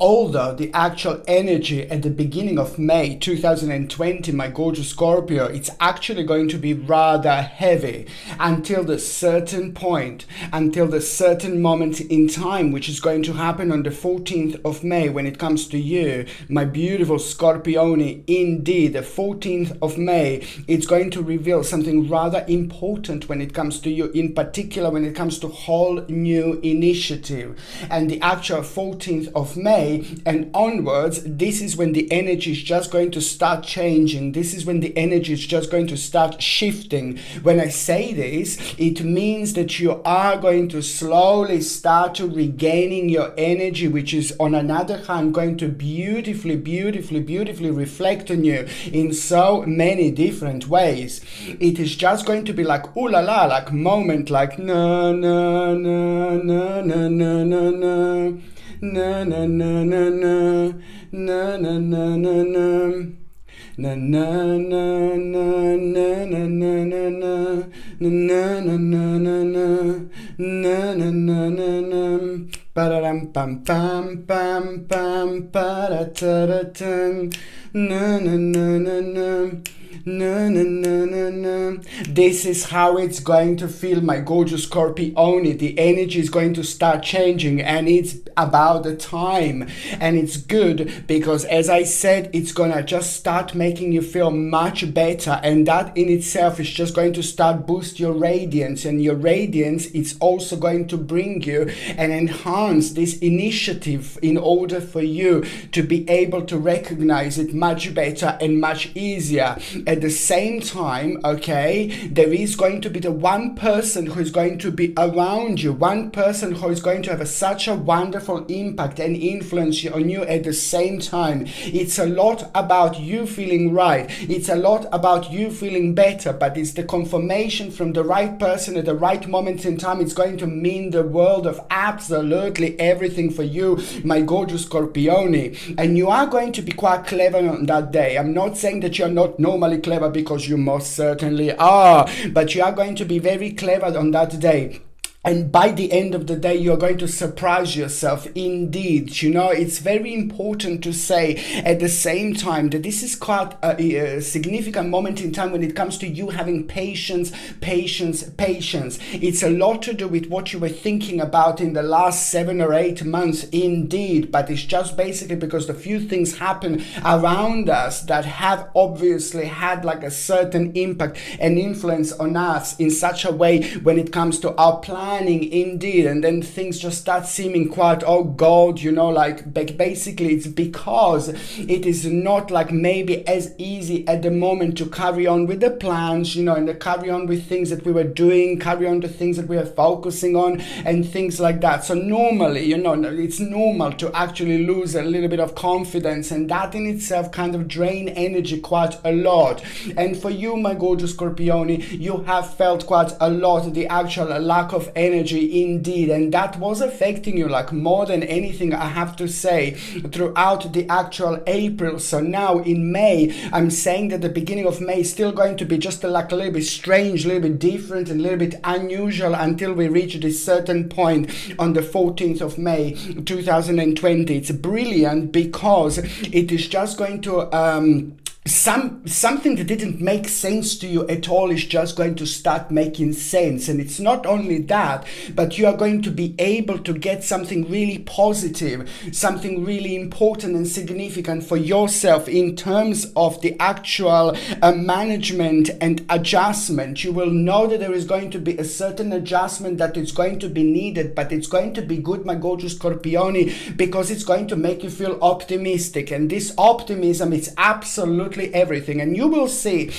Although the actual energy at the beginning of May 2020, my gorgeous Scorpio, it's actually going to be rather heavy until the certain point, until the certain moment in time, which is going to happen on the 14th of May when it comes to you, my beautiful Scorpione. Indeed, the 14th of May, it's going to reveal something rather important when it comes to you, in particular when it comes to whole new initiative. And the actual 14th of May and onwards, this is when the energy is just going to start changing. This is when the energy is just going to start shifting. When I say this, it means that you are going to slowly start to regaining your energy, which is on another hand going to beautifully reflect on you in so many different ways. It is just going to be like ooh la la, like moment, like na na na na na na na na. Na na na na na na na na na na. Na na na na na na na na na na na na na na na na. Pararam pam pam pam pam parataratan. Na na na na na. Na, na, na, na, na. This is how it's going to feel, my gorgeous Scorpione. The energy is going to start changing, and it's about the time. And it's good because, as I said, it's gonna just start making you feel much better, and that in itself is just going to start boost your radiance. And your radiance, it's also going to bring you and enhance this initiative in order for you to be able to recognize it much better and much easier. At the same time, okay, there is going to be the one person who is going to be around you, one person who is going to have such a wonderful impact and influence on you at the same time. It's a lot about you feeling right. It's a lot about you feeling better, but it's the confirmation from the right person at the right moment in time. It's going to mean the world of absolutely everything for you, my gorgeous Scorpione. And you are going to be quite clever on that day. I'm not saying that you're not normally clever, because you most certainly are, but you are going to be very clever on that day. And by the end of the day, you're going to surprise yourself. Indeed, you know, it's very important to say at the same time that this is quite a significant moment in time when it comes to you having patience. It's a lot to do with what you were thinking about in the last 7 or 8 months, indeed, but it's just basically because the few things happen around us that have obviously had like a certain impact and influence on us in such a way when it comes to our plan. Indeed, and then things just start seeming quite, oh God, you know, like basically it's because it is not like maybe as easy at the moment to carry on with the plans, you know, and to carry on with things that we were doing, carry on the things that we are focusing on and things like that. So normally, you know, it's normal to actually lose a little bit of confidence, and that in itself kind of drain energy quite a lot. And for you, my gorgeous Scorpione, you have felt quite a lot the actual lack of energy, indeed, and that was affecting you like more than anything, I have to say, throughout the actual April. So now in May, I'm saying that the beginning of May is still going to be just like a little bit strange, a little bit different, and a little bit unusual until we reach this certain point on the 14th of May 2020. It's brilliant because it is just going to something that didn't make sense to you at all is just going to start making sense. And it's not only that, but you are going to be able to get something really positive, something really important and significant for yourself in terms of the actual management and adjustment. You will know that there is going to be a certain adjustment that is going to be needed, but it's going to be good, my gorgeous Scorpione, because it's going to make you feel optimistic. And this optimism is absolutely everything. And you will see,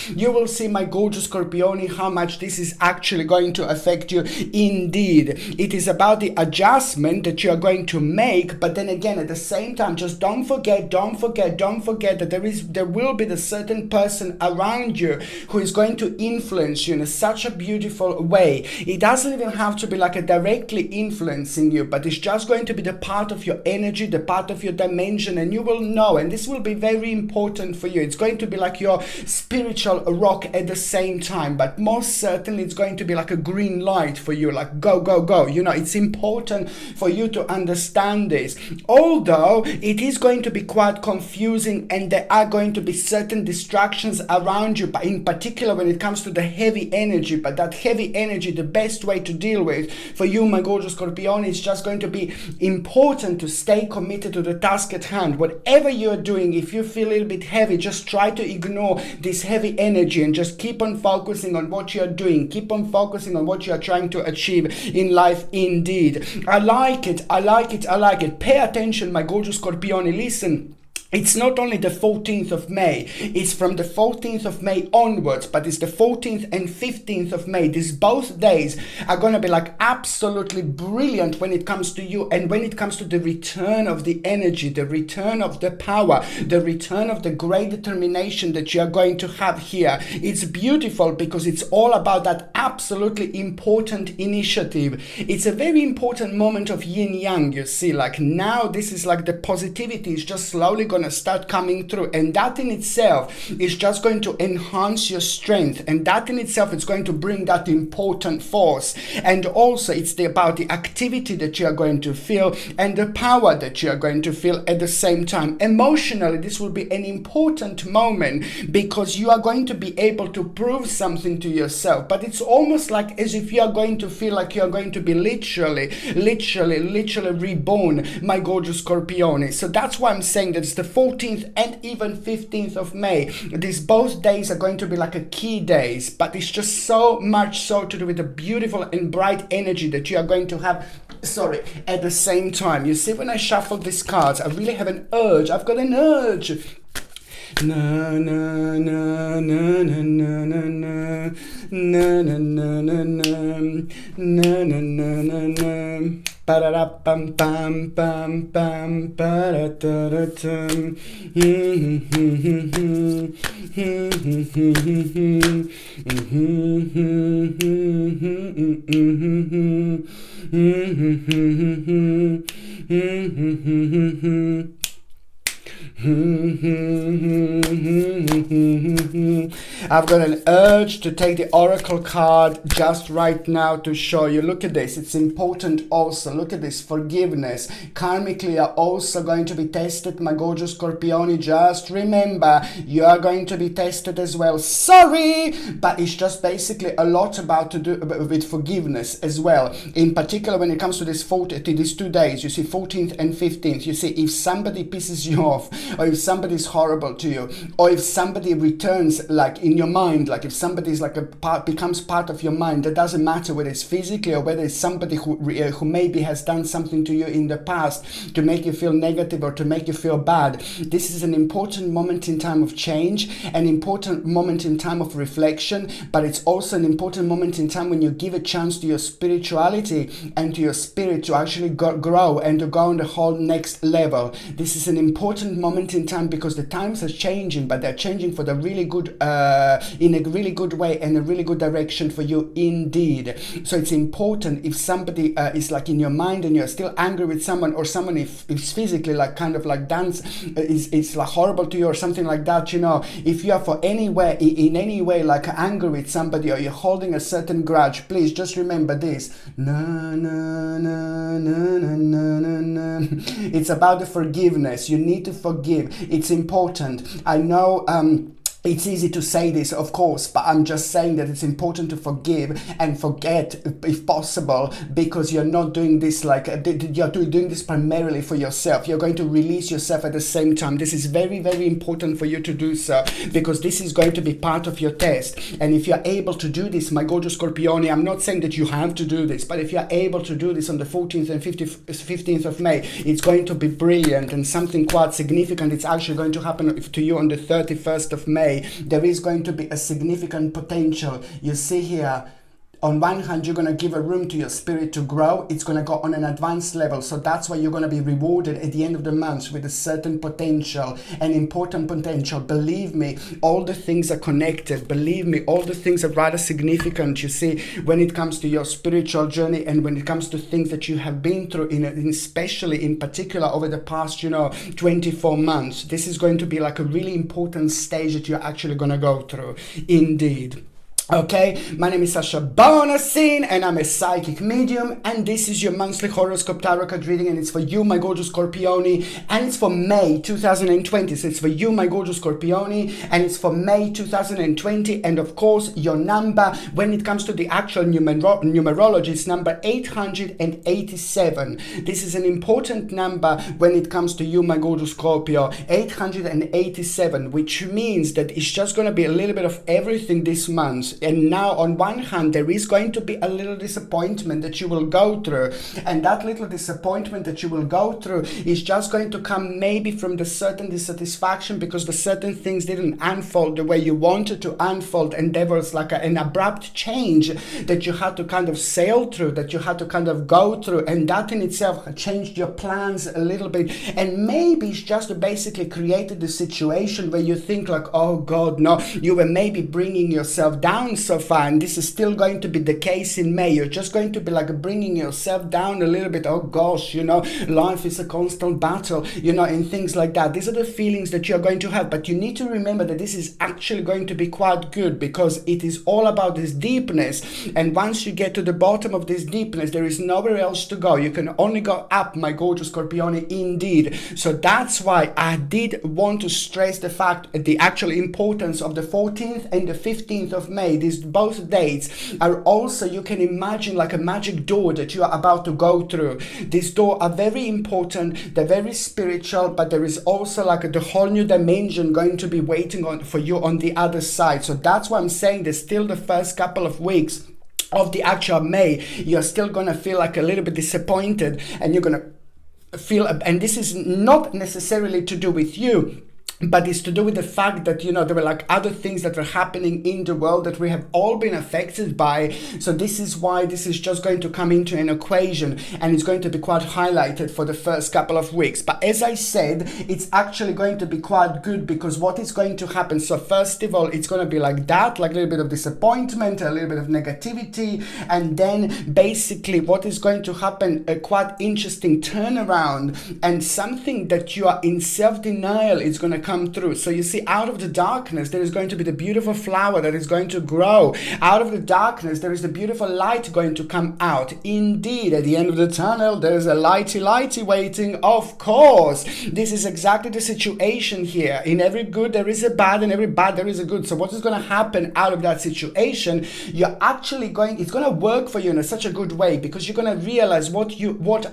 my gorgeous Scorpione, how much this is actually going to affect you. Indeed, it is about the adjustment that you are going to make, but then again, at the same time, just don't forget that there will be the certain person around you who is going to influence you in such a beautiful way. It doesn't even have to be like a directly influencing you, but it's just going to be the part of your energy, the part of your dimension, and you will know, and this will be very important for you. It's going to be like your spiritual rock at the same time, but most certainly it's going to be like a green light for you, like go, go, go. You know, it's important for you to understand this. Although it is going to be quite confusing and there are going to be certain distractions around you, but in particular when it comes to the heavy energy. But that heavy energy, the best way to deal with for you, my gorgeous Scorpione, is just going to be important to stay committed to the task at hand. Whatever you're doing, if you feel a little bit heavy, just try to ignore this heavy energy and just keep on focusing on what you're doing. Keep on focusing on what you're trying to achieve in life indeed. I like it. I like it. I like it. Pay attention, my gorgeous Scorpione. Listen. It's not only the 14th of May, it's from the 14th of May onwards, but it's the 14th and 15th of May. These both days are going to be like absolutely brilliant when it comes to you and when it comes to the return of the energy, the return of the power, the return of the great determination that you are going to have here. It's beautiful because it's all about that absolutely important initiative. It's a very important moment of yin yang, you see, like now this is like the positivity is just slowly going to start coming through, and that in itself is just going to enhance your strength, and that in itself is going to bring that important force. And also it's about the activity that you are going to feel and the power that you are going to feel at the same time. Emotionally, this will be an important moment because you are going to be able to prove something to yourself, but it's almost like as if you are going to feel like you are going to be literally reborn, my gorgeous Scorpione. So that's why I'm saying that it's the 14th and even 15th of May. These both days are going to be like a key days, but it's just so much so to do with the beautiful and bright energy that you are going to have at the same time. You see, when I shuffle these cards, I really have an urge. I've got an urge. Na na na na na na na na na na na na na na na. Para pam pam pam pam para ta tum. I've got an urge to take the Oracle card just right now to show you. Look at this. It's important also. Look at this. Forgiveness. Karmically are also going to be tested, my gorgeous Scorpione. Just remember, you are going to be tested as well. Sorry! But it's just basically a lot about to do with forgiveness as well. In particular, when it comes to these 2 days, you see 14th and 15th. You see, if somebody pisses you off, or if somebody is horrible to you, or if somebody returns like in your mind, like if somebody is like becomes part of your mind, that doesn't matter whether it's physically or whether it's somebody who maybe has done something to you in the past to make you feel negative or to make you feel bad. This is an important moment in time of change, an important moment in time of reflection, but it's also an important moment in time when you give a chance to your spirituality and to your spirit to actually grow and to go on the whole next level. This is an important moment in time because the times are changing, but they're changing for the really good, in a really good way and a really good direction for you indeed. So it's important if somebody is like in your mind and you're still angry with someone, or someone if physically like kind of like is like horrible to you or something like that, you know, if you are in any way like angry with somebody or you're holding a certain grudge, please just remember this. Na, na, na, na, na, na, na. It's about the forgiveness. You need to forgive. It's important. I know it's easy to say this, of course, but I'm just saying that it's important to forgive and forget if possible, because you're not doing this like you're doing this primarily for yourself. You're going to release yourself at the same time. This is very, very important for you to do so, because this is going to be part of your test. And if you're able to do this, my gorgeous Scorpione, I'm not saying that you have to do this, but if you're able to do this on the 14th and 15th of May, it's going to be brilliant and something quite significant. It's actually going to happen to you on the 31st of May. There is going to be a significant potential. You see here, On one hand, you're going to give a room to your spirit to grow. It's going to go on an advanced level. So that's why you're going to be rewarded at the end of the month with a certain potential, an important potential. Believe me, all the things are connected. Believe me, all the things are rather significant, you see, when it comes to your spiritual journey and when it comes to things that you have been through, especially in particular over the past, 24 months. This is going to be like a really important stage that you're actually going to go through. Indeed. Okay, my name is Sasha Bonasin and I'm a psychic medium, and this is your monthly horoscope tarot card reading, and it's for you, my gorgeous Scorpione, and it's for May 2020. So it's for you, my gorgeous Scorpione, and it's for May 2020. And of course, your number when it comes to the actual numerology is number 887. This is an important number when it comes to you, my gorgeous Scorpio. 887, which means that it's just going to be a little bit of everything this month. And now, on one hand, there is going to be a little disappointment that you will go through. And that little disappointment that you will go through is just going to come maybe from the certain dissatisfaction because the certain things didn't unfold the way you wanted to unfold. And there was like an abrupt change that you had to kind of sail through, that you had to kind of go through. And that in itself changed your plans a little bit. And maybe it's just basically created the situation where you think like, oh God, no, you were maybe bringing yourself down so far, and this is still going to be the case in May. You're just going to be like bringing yourself down a little bit. Oh gosh, life is a constant battle, and things like that. These are the feelings that you're going to have, but you need to remember that this is actually going to be quite good because it is all about this deepness, and once you get to the bottom of this deepness, there is nowhere else to go. You can only go up, my gorgeous Scorpione, indeed. So that's why I did want to stress the fact, the actual importance of the 14th and the 15th of May. These both dates are also, you can imagine, like a magic door that you are about to go through. These doors are very important, they're very spiritual, but there is also like the whole new dimension going to be waiting on for you on the other side. So that's why I'm saying there's still the first couple of weeks of the actual May, you're still gonna feel like a little bit disappointed, and you're gonna feel, and this is not necessarily to do with you, but it's to do with the fact that, there were like other things that were happening in the world that we have all been affected by. So this is why this is just going to come into an equation, and it's going to be quite highlighted for the first couple of weeks. But as I said, it's actually going to be quite good because what is going to happen? So first of all, it's going to be like that, like a little bit of disappointment, a little bit of negativity, and then basically what is going to happen, a quite interesting turnaround, and something that you are in self-denial is going to come through. So you see, out of the darkness there is going to be the beautiful flower that is going to grow. Out of the darkness there is the beautiful light going to come out. Indeed, at the end of the tunnel there is a lighty waiting. Of course, this is exactly the situation here. In every good there is a bad, and every bad there is a good. So what is going to happen out of that situation? You're actually it's going to work for you in such a good way, because you're going to realize what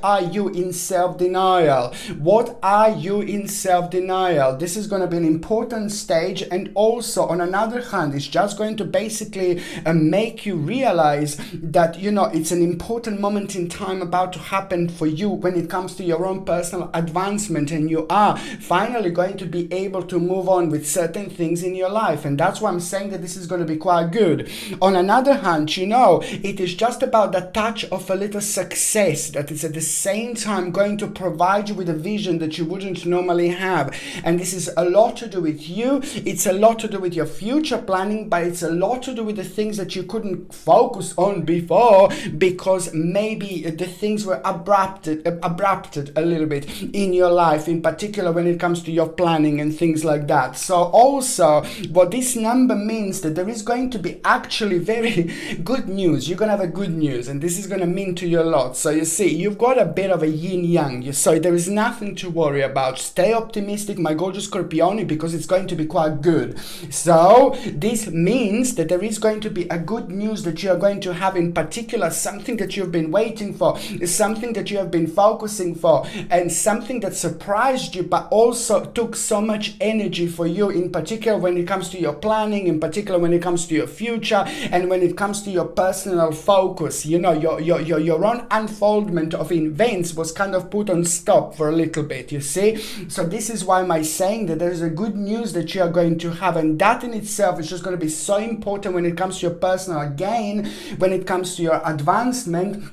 are you in self-denial. What are you in self-denial? This is going to be an important stage, and also on another hand, it's just going to basically make you realize that it's an important moment in time about to happen for you when it comes to your own personal advancement, and you are finally going to be able to move on with certain things in your life. And that's why I'm saying that this is going to be quite good. On another hand, it is just about the touch of a little success that is at the same time going to provide you with a vision that you wouldn't normally have. And this is a lot to do with you, it's a lot to do with your future planning, but it's a lot to do with the things that you couldn't focus on before because maybe the things were abrupted a little bit in your life, in particular when it comes to your planning and things like that. So also what this number means, that there is going to be actually very good news. You're going to have a good news, and this is going to mean to you a lot. So you see, you've got a bit of a yin-yang, so there is nothing to worry about. Stay optimistic, my gorgeous Scorpione, because it's going to be quite good. So this means that there is going to be a good news that you are going to have, in particular something that you've been waiting for, something that you have been focusing for, and something that surprised you but also took so much energy for you, in particular when it comes to your planning, in particular when it comes to your future, and when it comes to your personal focus. Your own unfoldment of events was kind of put on stop for a little bit, you see. So this is why I'm saying that there is a good news that you are going to have, and that in itself is just going to be so important when it comes to your personal gain, when it comes to your advancement.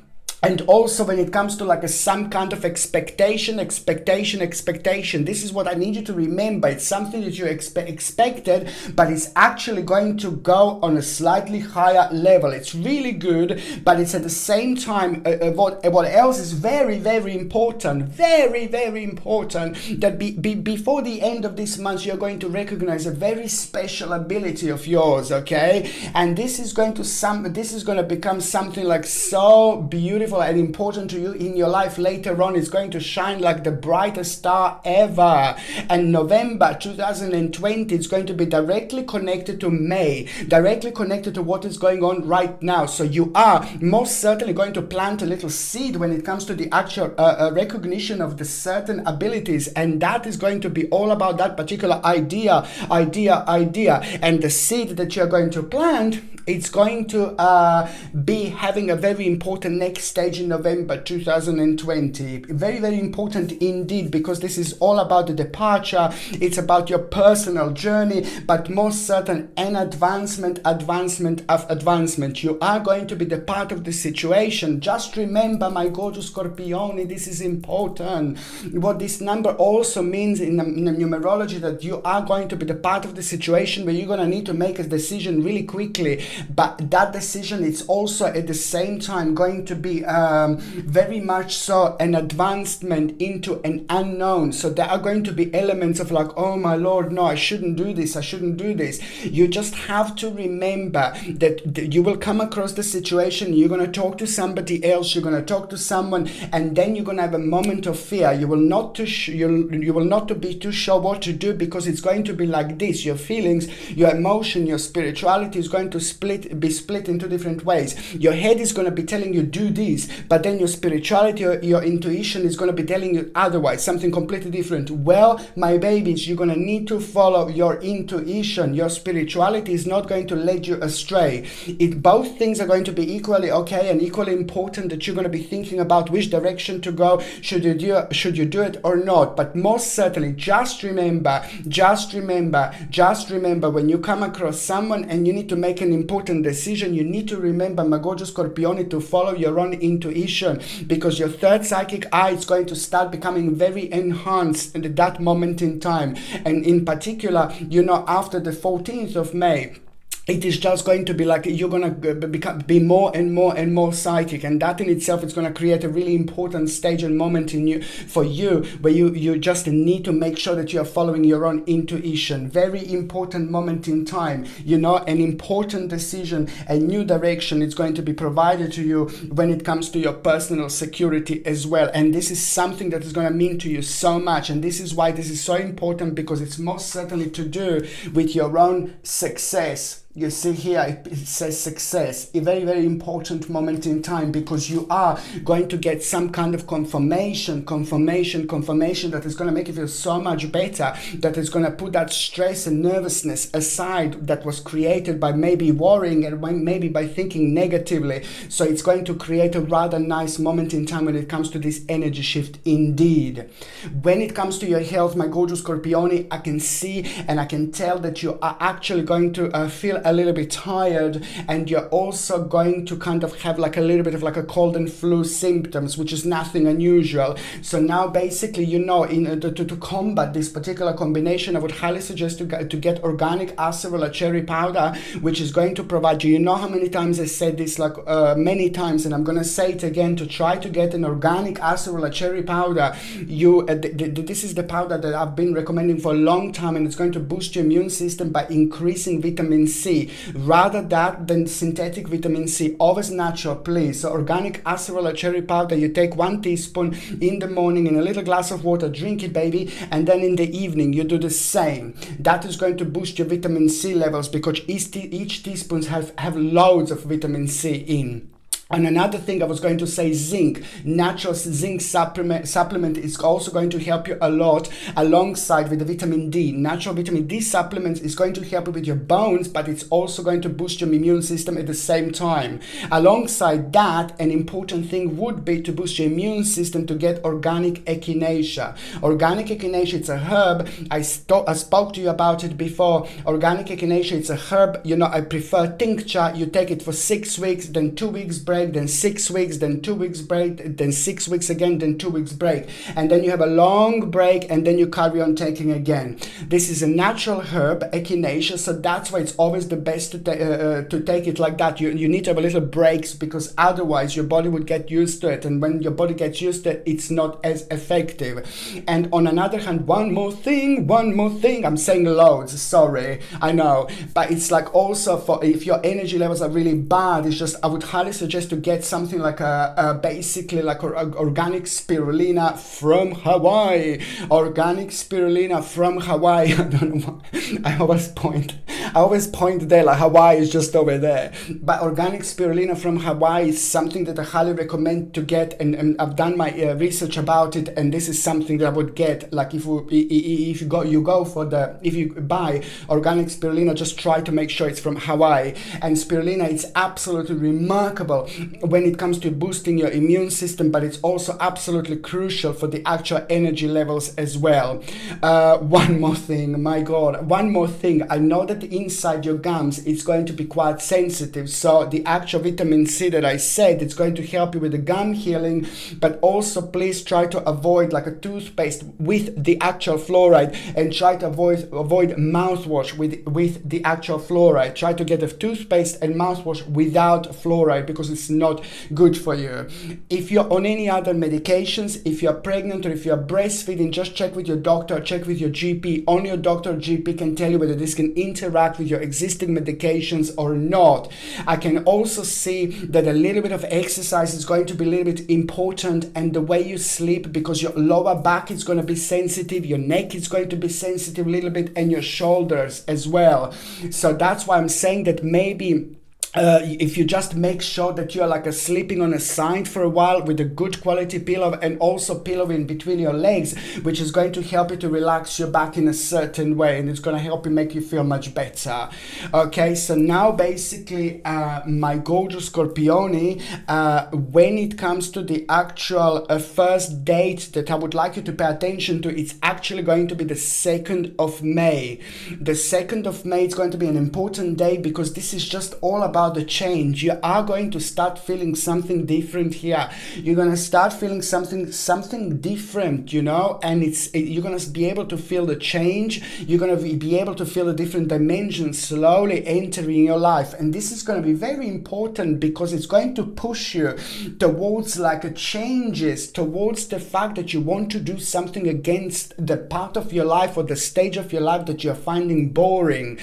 And also when it comes to like some kind of expectation. This is what I need you to remember. It's something that you expected, but it's actually going to go on a slightly higher level. It's really good, but it's at the same time, what else is very, very important, that before the end of this month, you're going to recognize a very special ability of yours, okay? And this is going to become something like so beautiful and important to you in your life later on. It's going to shine like the brightest star ever. And November 2020 is going to be directly connected to May, directly connected to what is going on right now. So you are most certainly going to plant a little seed when it comes to the actual recognition of the certain abilities, and that is going to be all about that particular idea. And the seed that you're going to plant, it's going to be having a very important next stage in November 2020. Very, very important indeed, because this is all about the departure. It's about your personal journey, but most certain an advancement. You are going to be the part of the situation. Just remember, my gorgeous Scorpione, this is important. What this number also means in the numerology, that you are going to be the part of the situation where you're going to need to make a decision really quickly. But that decision, it's also at the same time going to be very much so an advancement into an unknown. So there are going to be elements of like, oh my Lord, no, I shouldn't do this. You just have to remember that you will come across the situation, you're going to talk to somebody else, you're going to talk to someone, and then you're going to have a moment of fear. You will not be too sure what to do, because it's going to be like this. Your feelings, your emotion, your spirituality is going to be split into different ways. Your head is going to be telling you do this, but then your spirituality or your intuition is going to be telling you otherwise, something completely different. Well, my babies, you're going to need to follow your intuition. Your spirituality is not going to lead you astray. Both things are going to be equally okay and equally important, that you're going to be thinking about which direction to go. Should you do it or not? But most certainly, just remember, when you come across someone and you need to make an important decision, you need to remember, my gorgeous Scorpione, to follow your own intuition, because your third psychic eye is going to start becoming very enhanced at that moment in time. And in particular, after the 14th of May, it is just going to be like you're going to be more and more psychic, and that in itself is going to create a really important stage and moment for you where you just need to make sure that you are following your own intuition. Very important moment in time, an important decision, a new direction is going to be provided to you when it comes to your personal security as well. And this is something that is going to mean to you so much, and this is why this is so important, because it's most certainly to do with your own success. You see here, it says success, a very, very important moment in time, because you are going to get some kind of confirmation that is going to make you feel so much better, that is going to put that stress and nervousness aside that was created by maybe worrying and maybe by thinking negatively. So it's going to create a rather nice moment in time when it comes to this energy shift indeed. When it comes to your health, my gorgeous Scorpione, I can see and I can tell that you are actually going to feel a little bit tired, and you're also going to kind of have like a little bit of like a cold and flu symptoms, which is nothing unusual. So now basically, to combat this particular combination, I would highly suggest to get organic acerola cherry powder, which is going to provide you, how many times I said this, like many times, and I'm going to say it again, to try to get an organic acerola cherry powder. This is the powder that I've been recommending for a long time, and it's going to boost your immune system by increasing vitamin C. Rather that than synthetic vitamin C, always natural, please. So organic acerola cherry powder, you take 1 teaspoon in the morning in a little glass of water, drink it, baby, and then in the evening you do the same. That is going to boost your vitamin C levels, because each teaspoon have loads of vitamin C in. And another thing I was going to say, zinc. Natural zinc supplement is also going to help you a lot alongside with the vitamin D. Natural vitamin D supplements is going to help you with your bones, but it's also going to boost your immune system at the same time. Alongside that, an important thing would be to boost your immune system to get organic echinacea. Organic echinacea, it's a herb. I spoke to you about it before. Organic echinacea, it's a herb. You know, I prefer tincture. You take it for 6 weeks, then 2 weeks break, then 6 weeks, then 2 weeks break, then 6 weeks again, then 2 weeks break, and then you have a long break, and then you carry on taking again. This is a natural herb, echinacea, so that's why it's always the best to take it like that. You need to have a little breaks, because otherwise your body would get used to it, and when your body gets used to it, it's not as effective. And on another hand, one more thing, I'm saying loads, sorry, I know, but it's like also for if your energy levels are really bad, it's just, I would highly suggest to get something like basically like organic spirulina from Hawaii. Organic spirulina from Hawaii. I don't know why. I always point there, like Hawaii is just over there. But organic spirulina from Hawaii is something that I highly recommend to get, and I've done my research about it, and this is something that I would get. Like if you buy organic spirulina, just try to make sure it's from Hawaii. And spirulina, it's absolutely remarkable when it comes to boosting your immune system, but it's also absolutely crucial for the actual energy levels as well. One more thing, my God, one more thing. I know that inside your gums it's going to be quite sensitive, so the actual vitamin C that I said, it's going to help you with the gum healing, but also please try to avoid like a toothpaste with the actual fluoride, and try to avoid mouthwash with the actual fluoride. Try to get a toothpaste and mouthwash without fluoride, because it's not good for you. If you're on any other medications, if you're pregnant or if you're breastfeeding, just check with your doctor, check with your GP. Only your doctor or GP can tell you whether this can interact with your existing medications or not. I can also see that a little bit of exercise is going to be a little bit important, and the way you sleep, because your lower back is going to be sensitive, your neck is going to be sensitive a little bit, and your shoulders as well. So that's why I'm saying that maybe if you just make sure that you're like sleeping on a side for a while with a good quality pillow, and also pillow in between your legs, which is going to help you to relax your back in a certain way, and it's going to help you make you feel much better. Okay, so now basically my gorgeous Scorpioni, when it comes to the actual first date that I would like you to pay attention to, it's actually going to be the 2nd of May. The 2nd of May is going to be an important day, because this is just all about the change. You are going to start feeling something different here. You're going to start feeling something different, you know, and you're going to be able to feel the change. You're going to be able to feel the different dimensions slowly entering your life, and this is going to be very important, because it's going to push you towards like a changes, towards the fact that you want to do something against the part of your life or the stage of your life that you're finding boring.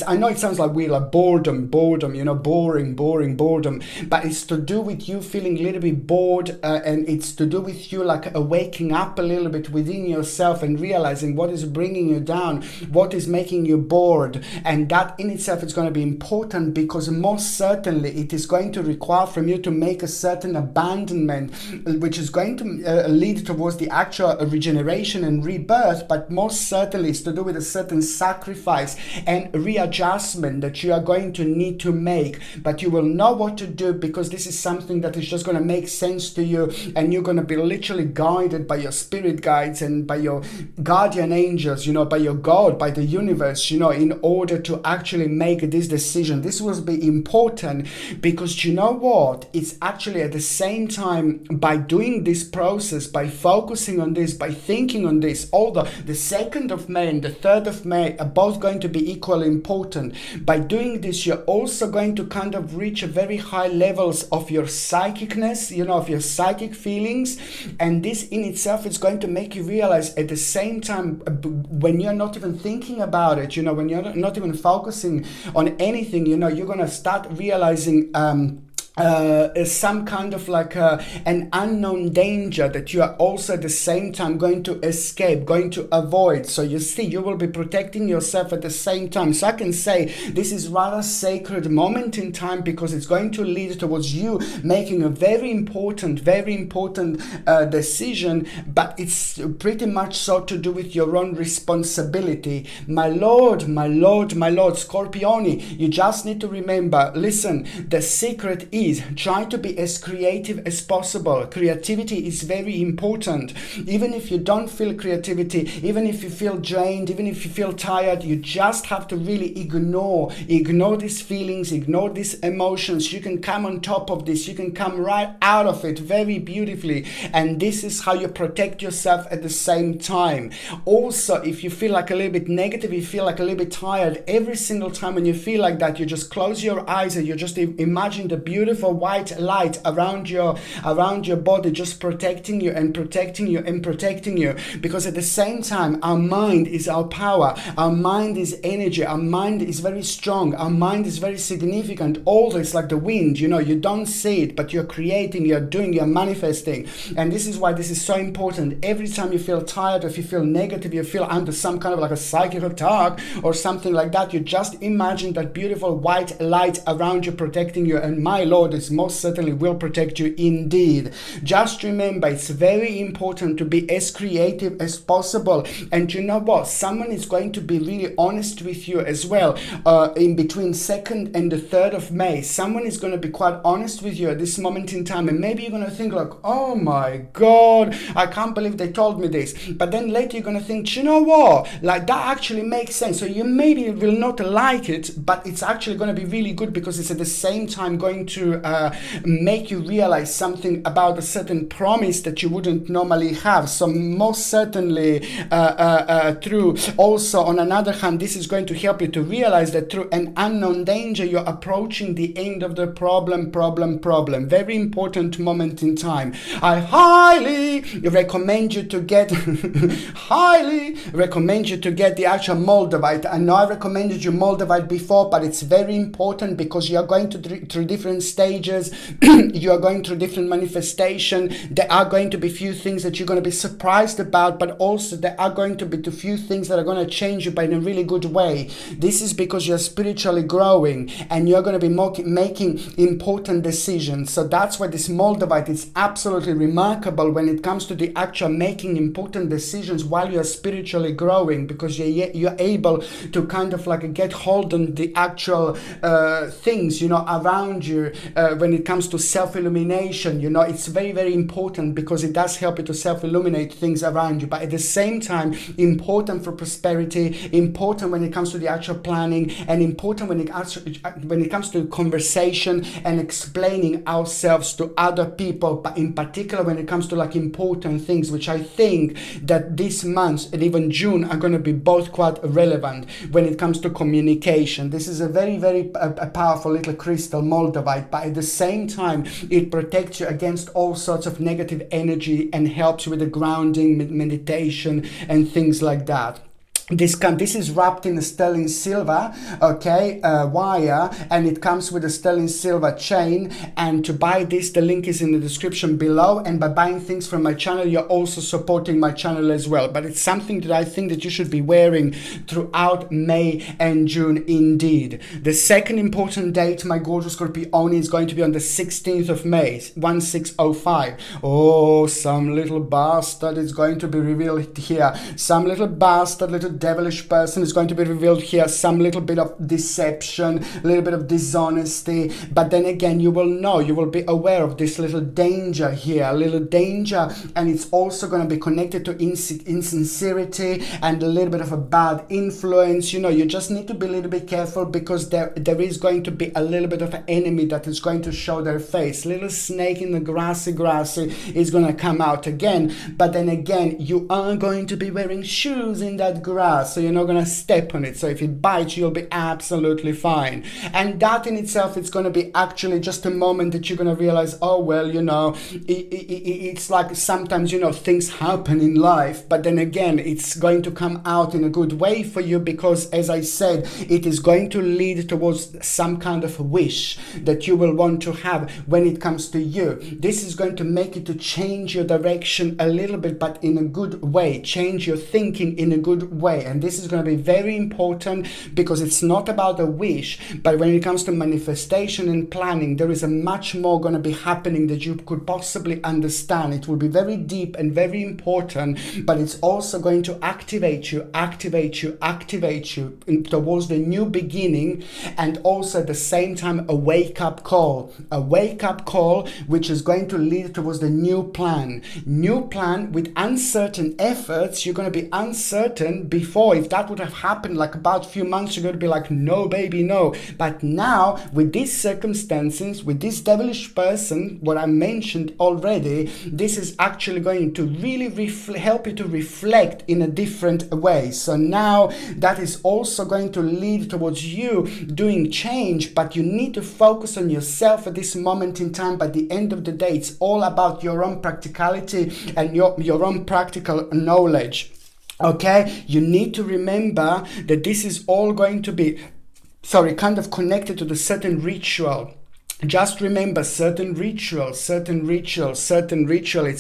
I know it sounds like we're like boredom, you know, boring, but it's to do with you feeling a little bit bored, and it's to do with you like waking up a little bit within yourself and realizing what is bringing you down, what is making you bored. And that in itself is going to be important, because most certainly it is going to require from you to make a certain abandonment, which is going to lead towards the actual regeneration and rebirth, but most certainly it's to do with a certain sacrifice and readjustment that you are going to need to make. But you will know what to do, because this is something that is just going to make sense to you, and you're going to be literally guided by your spirit guides and by your guardian angels, you know, by your God, by the universe, you know, in order to actually make this decision. This will be important, because you know what, it's actually at the same time, by doing this process, by focusing on this, by thinking on this, although the 2nd of May and the 3rd of May are both going to be equally important, by doing this you're also going to kind of reach a very high levels of your psychicness, you know, of your psychic feelings. And this in itself is going to make you realize at the same time, when you're not even thinking about it, you know, when you're not even focusing on anything, you know, you're going to start realizing some kind of like an unknown danger that you are also at the same time going to escape, going to avoid. So you see, you will be protecting yourself at the same time. So I can say this is rather sacred moment in time, because it's going to lead towards you making a very important decision, but it's pretty much so to do with your own responsibility. My lord, Scorpioni, you just need to remember, listen, the secret is try to be as creative as possible. Creativity is very important. Even if you don't feel creativity, even if you feel drained, even if you feel tired, you just have to really ignore these feelings, ignore these emotions. You can come on top of this, you can come right out of it very beautifully, and this is how you protect yourself at the same time. Also, if you feel like a little bit negative, you feel like a little bit tired, every single time when you feel like that, you just close your eyes and you just imagine the beautiful white light around your body, just protecting you and protecting you and protecting you. Because at the same time, our mind is our power, our mind is energy, our mind is very strong, our mind is very significant. All this, like the wind, you don't see it, but you're creating, you're doing, you're manifesting. And this is why this is so important. Every time you feel tired, or if you feel negative, you feel under some kind of like a psychic attack or something like that, you just imagine that beautiful white light around you protecting you, and my lord, this most certainly will protect you indeed. Just remember, it's very important to be as creative as possible. And you know what, someone is going to be really honest with you as well. In between 2nd and the 3rd of May, someone is going to be quite honest with you at this moment in time, and maybe you're going to think like, oh my god, I can't believe they told me this. But then later you're going to think, you know what, like that actually makes sense. So you maybe will not like it, but it's actually going to be really good, because it's at the same time going to make you realize something about a certain promise that you wouldn't normally have. So most certainly through, also on another hand, this is going to help you to realize that through an unknown danger, you're approaching the end of the problem. Very important moment in time. I highly recommend you to get the actual Moldavite. I know I recommended you Moldavite before, but it's very important, because you are going through different stages. You are going through different manifestation. There are going to be few things that you're going to be surprised about, but also there are going to be few things that are going to change you, but in a really good way. This is because you're spiritually growing and you're going to be making important decisions. So that's why this Moldavite is absolutely remarkable when it comes to the actual making important decisions while you're spiritually growing, because you're able to kind of like get hold on the actual things around you. When it comes to self-illumination, it's very, very important, because it does help you to self-illuminate things around you, but at the same time important for prosperity, important when it comes to the actual planning, and important when it comes to conversation and explaining ourselves to other people, but in particular when it comes to like important things, which I think that this month and even June are going to be both quite relevant when it comes to communication. This is a very, very powerful little crystal, Moldavite, but at the same time it protects you against all sorts of negative energy and helps you with the grounding, meditation and things like that. This is wrapped in a sterling silver, wire, and it comes with a sterling silver chain. And to buy this, the link is in the description below. And by buying things from my channel, you're also supporting my channel as well. But it's something that I think that you should be wearing throughout May and June indeed. The second important date, my gorgeous Scorpioni, is going to be on the 16th of May, 1605. Oh, some little bastard is going to be revealed here. Some little bastard, little devilish person is going to be revealed here. Some little bit of deception, a little bit of dishonesty, but then again you will be aware of this little danger here, a little danger, and it's also going to be connected to insincerity and a little bit of a bad influence. You just need to be a little bit careful, because there is going to be a little bit of an enemy that is going to show their face. Little snake in the grassy is going to come out again, but then again you are going to be wearing shoes in that grass. grass, so you're not going to step on it. So if it bites, you'll be absolutely fine. And that in itself, it's going to be actually just a moment that you're going to realize, oh, well, you know, it's like sometimes, you know, things happen in life, but then again, it's going to come out in a good way for you, because as I said, it is going to lead towards some kind of wish that you will want to have when it comes to you. This is going to make it to change your direction a little bit, but in a good way, change your thinking in a good way. And this is going to be very important, because it's not about a wish, but when it comes to manifestation and planning, there is a much more going to be happening that you could possibly understand. It will be very deep and very important, but it's also going to activate you towards the new beginning, and also at the same time a wake-up call which is going to lead towards the new plan with uncertain efforts. You're going to be uncertain. Before, if that would have happened like about a few months, you're going to be like, no baby, no. But now with these circumstances, with this devilish person, what I mentioned already, this is actually going to really help you to reflect in a different way. So now that is also going to lead towards you doing change, but you need to focus on yourself at this moment in time. By the end of the day, it's all about your own practicality and your own practical knowledge. Okay, you need to remember that this is all going to be kind of connected to the certain ritual. Just remember, certain ritual, it's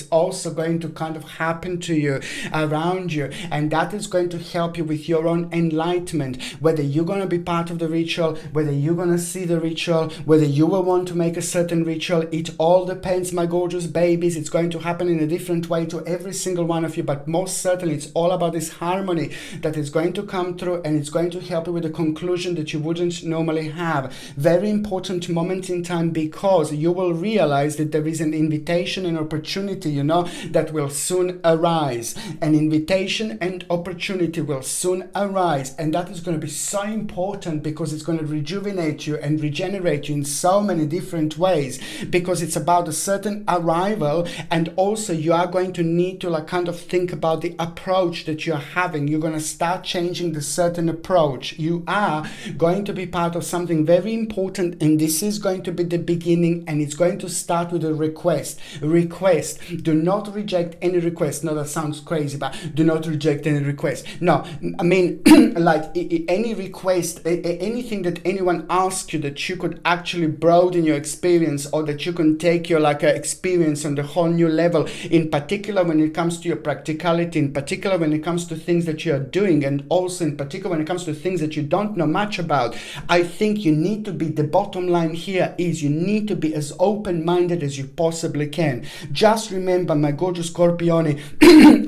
also going to kind of happen to you, around you, and that is going to help you with your own enlightenment. Whether you're going to be part of the ritual, whether you're going to see the ritual, whether you will want to make a certain ritual, it all depends, my gorgeous babies. It's going to happen in a different way to every single one of you, but most certainly it's all about this harmony that is going to come through, and it's going to help you with a conclusion that you wouldn't normally have. Very important moment in time, because you will realize that there is an invitation and opportunity, you know, that will soon arise. An invitation and opportunity will soon arise, and that is going to be so important, because it's going to rejuvenate you and regenerate you in so many different ways, because it's about a certain arrival. And also you are going to need to kind of think about the approach that you're having. You're going to start changing the certain approach. You are going to be part of something very important, and this is going to be the beginning, and it's going to start with a request. Do not reject any request. No, that sounds crazy, but do not reject any request. No, I mean, like any request, anything that anyone asks you, that you could actually broaden your experience, or that you can take your experience on the whole new level, in particular when it comes to your practicality, in particular when it comes to things that you are doing, and also in particular when it comes to things that you don't know much about. I think you need to be, the bottom line here is, you need to be as open-minded as you possibly can. Just remember, my gorgeous Scorpione,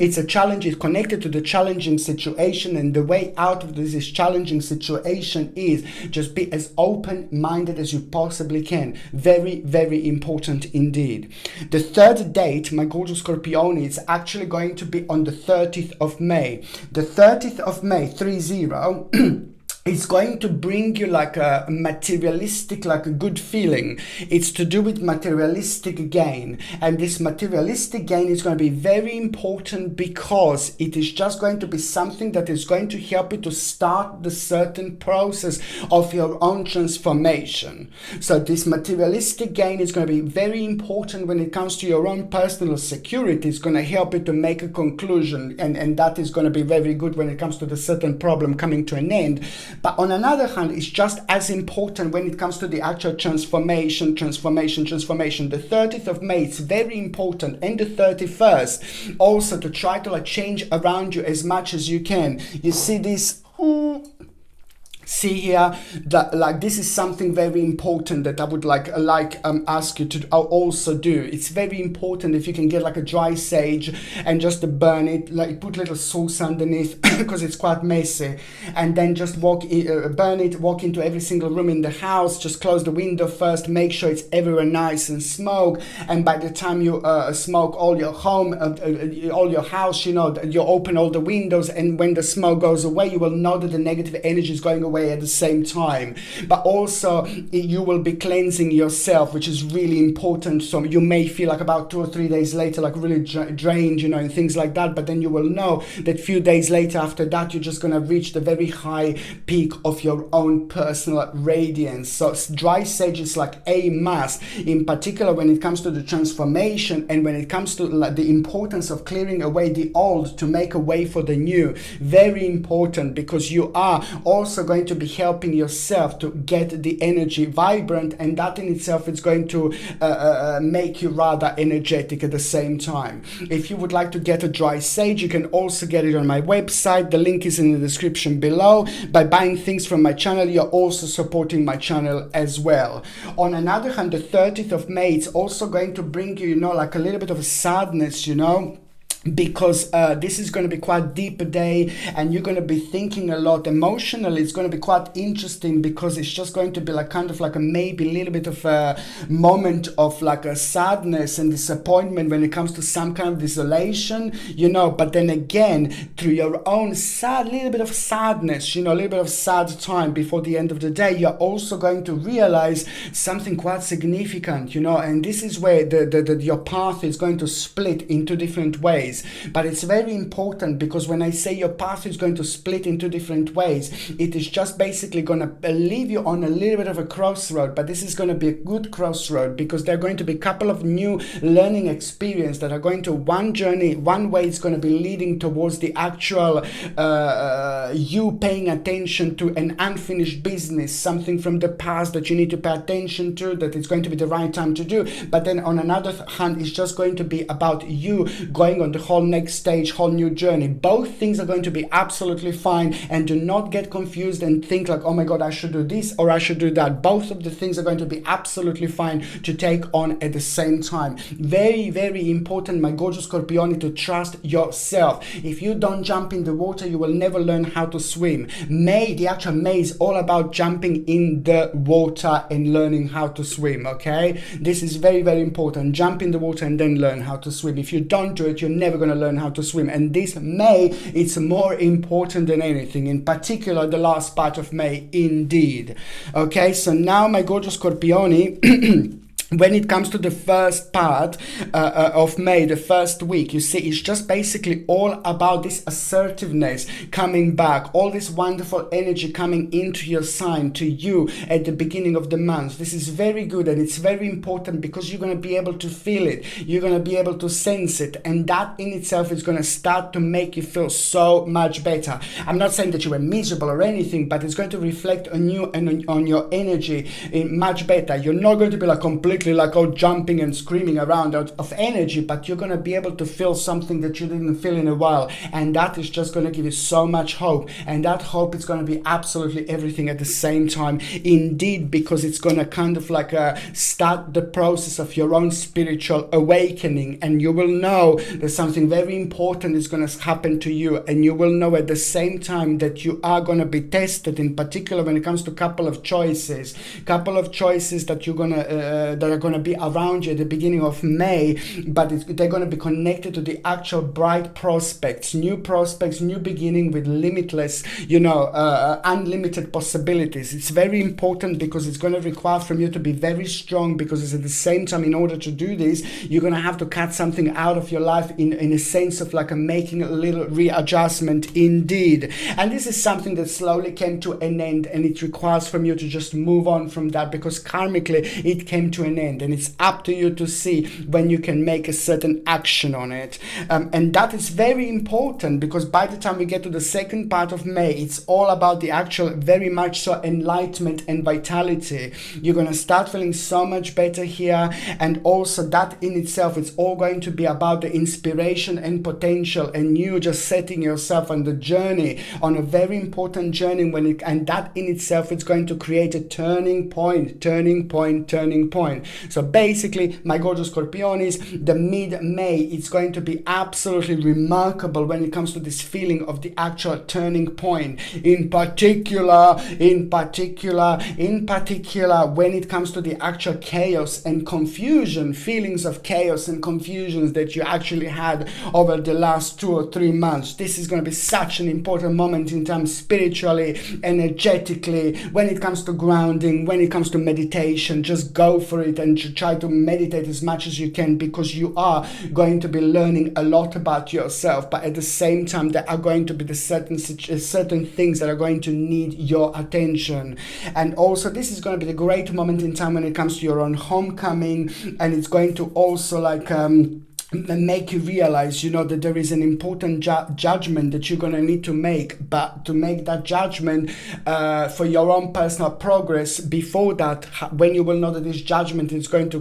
it's a challenge. It's connected to the challenging situation, and the way out of this challenging situation is just be as open-minded as you possibly can. Very, very important indeed. The third date, my gorgeous Scorpione, is actually going to be on the 30th of May. The 30th of May, 30, it's going to bring you like a materialistic, like a good feeling. It's to do with materialistic gain. And this materialistic gain is going to be very important, because it is just going to be something that is going to help you to start the certain process of your own transformation. So this materialistic gain is going to be very important when it comes to your own personal security. It's going to help you to make a conclusion. And that is going to be very good when it comes to the certain problem coming to an end. But on another hand, it's just as important when it comes to the actual transformation. The 30th of May, it's very important, and the 31st also, to try to change around you as much as you can. You see this? See here that this is something very important that I would ask you to also do. It's very important if you can get a dry sage and just burn it, put little sauce underneath because it's quite messy, and then just burn it, walk into every single room in the house, just close the window first, make sure it's everywhere nice and smoke, and by the time you smoke all your home, all your house, you open all the windows, and when the smoke goes away, you will know that the negative energy is going away away at the same time. But also you will be cleansing yourself, which is really important. So you may feel like about 2 or 3 days later like really drained, you know, and things like that, but then you will know that few days later after that you're just going to reach the very high peak of your own personal radiance. So dry sage is like a must, in particular when it comes to the transformation and when it comes to like the importance of clearing away the old to make a way for the new. Very important, because you are also going to be helping yourself to get the energy vibrant, and that in itself is going to make you rather energetic at the same time. If you would like to get a dry sage, you can also get it on my website. The link is in the description below. By buying things from my channel, you're also supporting my channel as well. On another hand, the 30th of May, it's also going to bring you, you know, like a little bit of a sadness, you know, because this is going to be quite deep a day, and you're going to be thinking a lot emotionally. It's going to be quite interesting, because it's just going to be like kind of like a maybe a little bit of a moment of like a sadness and disappointment when it comes to some kind of desolation, you know. But then again, through your own little bit of sadness, you know, a little bit of sad time before the end of the day, you're also going to realize something quite significant, you know. And this is where your path is going to split into different ways. But it's very important, because when I say your path is going to split into different ways, it is just basically going to leave you on a little bit of a crossroad. But this is going to be a good crossroad, because there are going to be a couple of new learning experiences that are going to one way is going to be leading towards the actual you paying attention to an unfinished business, something from the past that you need to pay attention to, that it's going to be the right time to do. But then on another hand, it's just going to be about you going on the whole next stage, whole new journey. Both things are going to be absolutely fine, and do not get confused and think like, oh my god, I should do this or I should do that. Both of the things are going to be absolutely fine to take on at the same time. Very, very important, my gorgeous Scorpioni, to trust yourself. If you don't jump in the water, you will never learn how to swim. The actual May is all about jumping in the water and learning how to swim, okay? This is very, very important. Jump in the water and then learn how to swim. If you don't do it, you're never going to learn how to swim. And this May, it's more important than anything, in particular the last part of May, indeed. Okay, so now my gorgeous Scorpioni, when it comes to the first part of May, the first week, you see, it's just basically all about this assertiveness coming back, all this wonderful energy coming into your sign, to you at the beginning of the month. This is very good, and it's very important, because you're going to be able to feel it, you're going to be able to sense it, and that in itself is going to start to make you feel so much better. I'm not saying that you were miserable or anything, but it's going to reflect on you and on your energy much better. You're not going to be like completely like jumping and screaming around out of energy, but you're going to be able to feel something that you didn't feel in a while, and that is just going to give you so much hope. And that hope is going to be absolutely everything at the same time, indeed, because it's going to kind of like start the process of your own spiritual awakening, and you will know that something very important is going to happen to you, and you will know at the same time that you are going to be tested, in particular when it comes to a couple of choices that you're going to are going to be around you at the beginning of May, but they're going to be connected to the actual bright prospects, new beginning with limitless, you know, unlimited possibilities. It's very important, because it's going to require from you to be very strong, because it's at the same time, in order to do this, you're going to have to cut something out of your life in a sense of like making a little readjustment, indeed. And this is something that slowly came to an end, and it requires from you to just move on from that, because karmically it came to an end, and it's up to you to see when you can make a certain action on it. And that is very important, because by the time we get to the second part of May, it's all about the actual very much so enlightenment and vitality. You're going to start feeling so much better here, and also that in itself, it's all going to be about the inspiration and potential, and you just setting yourself on the journey, on a very important journey, and that in itself is going to create a turning point. point. So basically, my gorgeous Scorpionis, the mid-May, it's going to be absolutely remarkable when it comes to this feeling of the actual turning point. In particular, when it comes to the actual chaos and confusion, feelings of chaos and confusions that you actually had over the last 2 or 3 months. This is going to be such an important moment in time, spiritually, energetically, when it comes to grounding, when it comes to meditation. Just go for it and try to meditate as much as you can, because you are going to be learning a lot about yourself, but at the same time there are going to be the certain things that are going to need your attention. And also this is going to be the great moment in time when it comes to your own homecoming, and it's going to also like make you realize, you know, that there is an important judgment that you're going to need to make, but to make that judgment for your own personal progress, before that, when you will know that this judgment is going to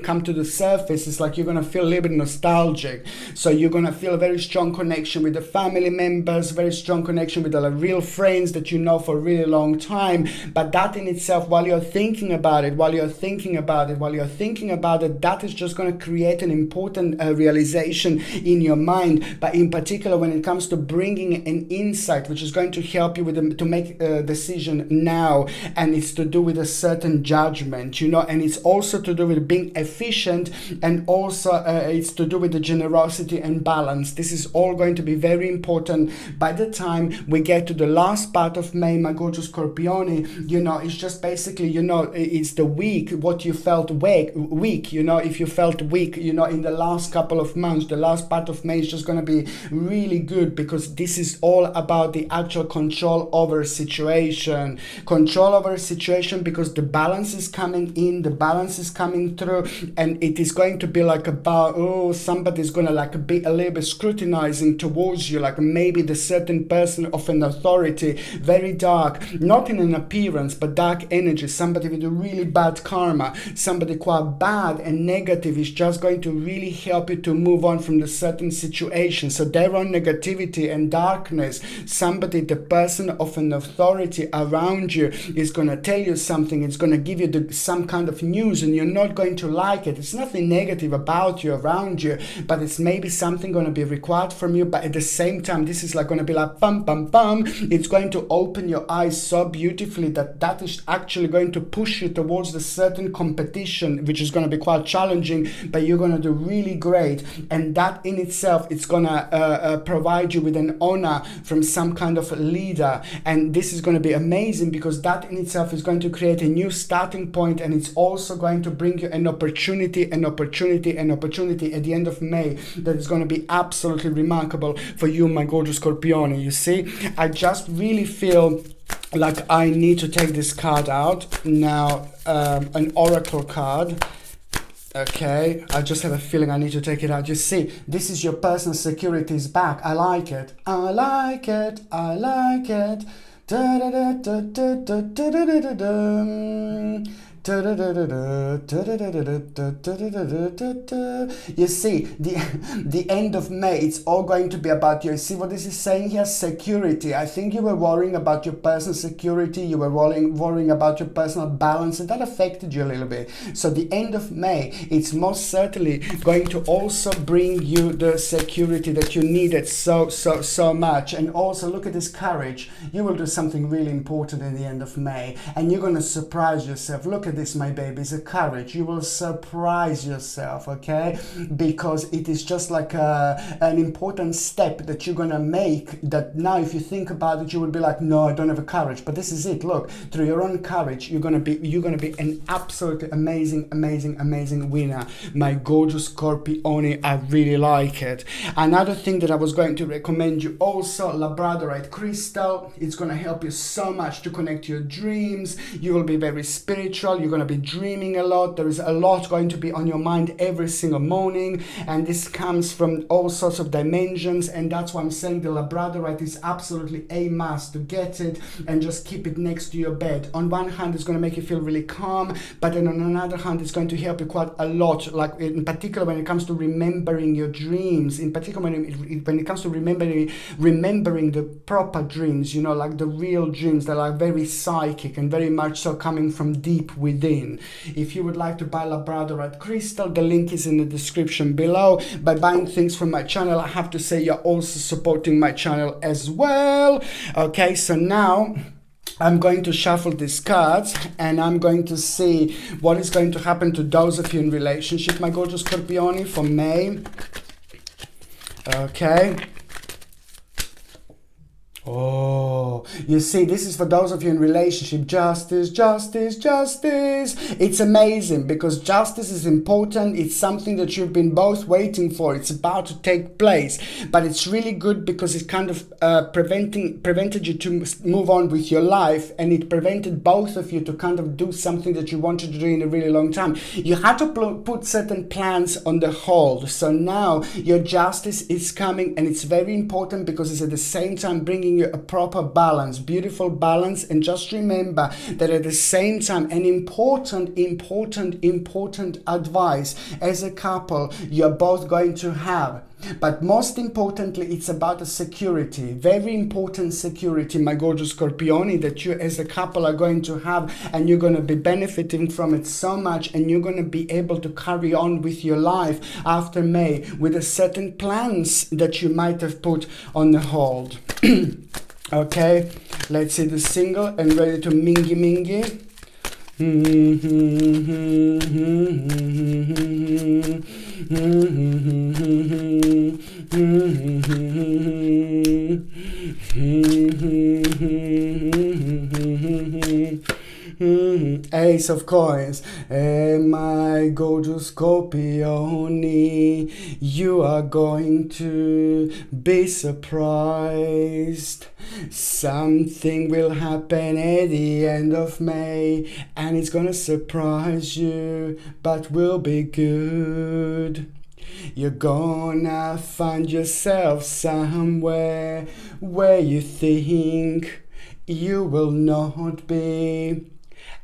come to the surface, it's like you're going to feel a little bit nostalgic. So you're going to feel a very strong connection with the family members, very strong connection with the real friends that you know for a really long time. But that in itself, while you're thinking about it, that is just going to create an important realization in your mind. But in particular, when it comes to bringing an insight which is going to help you with to make a decision now, and it's to do with a certain judgment, you know, and it's also to do with being efficient, and also it's to do with the generosity and balance. This is all going to be very important by the time we get to the last part of May, my gorgeous Scorpione. You know, it's just basically, you know, it's the week, what you felt weak, you know, if you felt weak, you know, in the last couple of months, the last part of May is just going to be really good, because this is all about the actual control over situation, because the balance is coming in, the balance is coming through, and it is going to be like about, somebody's going to like be a little bit scrutinizing towards you, like maybe the certain person of an authority, very dark, not in an appearance, but dark energy, somebody with a really bad karma, somebody quite bad and negative is just going to really help you to move on from the certain situation. So their own negativity and darkness, somebody, the person of an authority around you is going to tell you something, it's going to give you some kind of news, and you're not going to like it. It's nothing negative about you, around you, but it's maybe something going to be required from you. But at the same time, this is like going to be like bum bum bum. It's going to open your eyes so beautifully that is actually going to push you towards the certain competition, which is going to be quite challenging, but you're going to do really great. And that in itself, it's going to provide you with an honor from some kind of leader. And this is going to be amazing, because that in itself is going to create a new starting point, and it's also going to bring you an opportunity at the end of May that is going to be absolutely remarkable for you, my gorgeous Scorpione. You see, I just really feel like I need to take this card out now, an oracle card. Okay, I just have a feeling I need to take it out. You see, this is your personal security is back. I like it. Da da da da da da da da da da. You see, the end of May, it's all going to be about you. See what this is saying here? Security. I think you were worrying about your personal security, you were worrying about your personal balance, and that affected you a little bit. So the end of May, it's most certainly going to also bring you the security that you needed so much. And also look at this courage. You will do something really important in the end of May, and you're going to surprise yourself. Look at this, my baby, it's a courage. You will surprise yourself, okay? Because it is just like an important step that you're gonna make, that now if you think about it, you will be like, no, I don't have a courage. But this is it. Look, through your own courage, you're gonna be an absolutely amazing winner, my gorgeous Scorpione. I really like it. Another thing that I was going to recommend you also, labradorite crystal. It's gonna help you so much to connect to your dreams. You will be very spiritual. You're going to be dreaming a lot. There is a lot going to be on your mind every single morning, and this comes from all sorts of dimensions. And that's why I'm saying the labradorite is absolutely a must to get it and just keep it next to your bed. On one hand, it's going to make you feel really calm, but then on another hand, it's going to help you quite a lot, like in particular when it comes to remembering your dreams, in particular when it comes to remembering the proper dreams, you know, like the real dreams that are very psychic and very much so coming from deep within within. If you would like to buy labradorite crystal, the link is in the description below. By buying things from my channel, I have to say you're also supporting my channel as well. Okay, so now I'm going to shuffle these cards and I'm going to see what is going to happen to those of you in relationship, my gorgeous Scorpioni, for May. Okay. Oh, you see, this is for those of you in relationship. Justice, justice, justice. It's amazing because justice is important. It's something that you've been both waiting for. It's about to take place, but it's really good because it kind of prevented you to move on with your life, and it prevented both of you to kind of do something that you wanted to do in a really long time. You had to put certain plans on the hold. So now your justice is coming, and it's very important because it's at the same time bringing you a proper balance, beautiful balance. And just remember that at the same time, an important advice as a couple you're both going to have. But most importantly, it's about the security, very important security, my gorgeous Scorpioni, that you as a couple are going to have, and you're going to be benefiting from it so much, and you're going to be able to carry on with your life after May with a certain plans that you might have put on the hold. Okay, let's see the single and ready to mingy mingy. Ace of coins. My gorgeous Scorpioni, you are going to be surprised. Something will happen at the end of May, and it's gonna surprise you, but will be good. You're gonna find yourself somewhere where you think you will not be.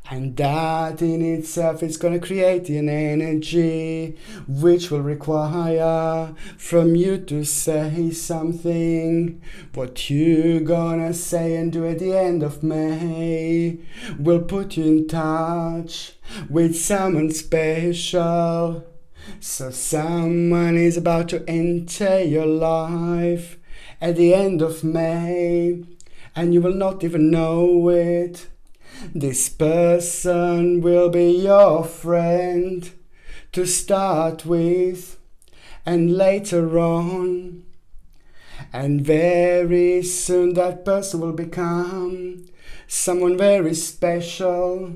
And that in itself is going to create an energy which will require from you to say something. What you're gonna say and do at the end of May will put you in touch with someone special. So someone is about to enter your life at the end of May, and you will not even know it. This person will be your friend to start with, and later on, and very soon that person will become someone very special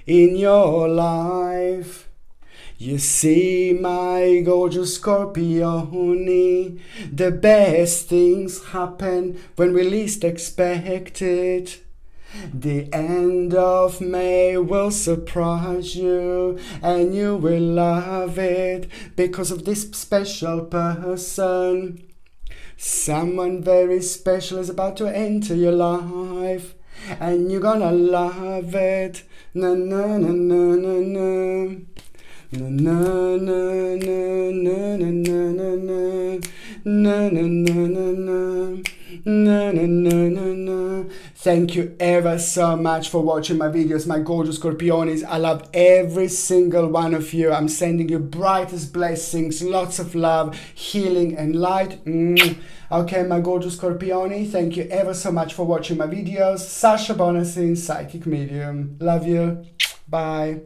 in your life. You see, my gorgeous Scorpioni, the best things happen when we least expect it. The end of May will surprise you, and you will love it because of this special person. Someone very special is about to enter your life, and you're gonna love it. Na na na na na na. Na na na na na na na na na na na. Na, na, na, na, na. Thank you ever so much for watching my videos, my gorgeous Scorpionis. I love every single one of you. I'm sending you brightest blessings, lots of love, healing and light. Okay, my gorgeous Scorpioni, thank you ever so much for watching my videos. Sasha Bonasin, Psychic Medium. Love you. Bye.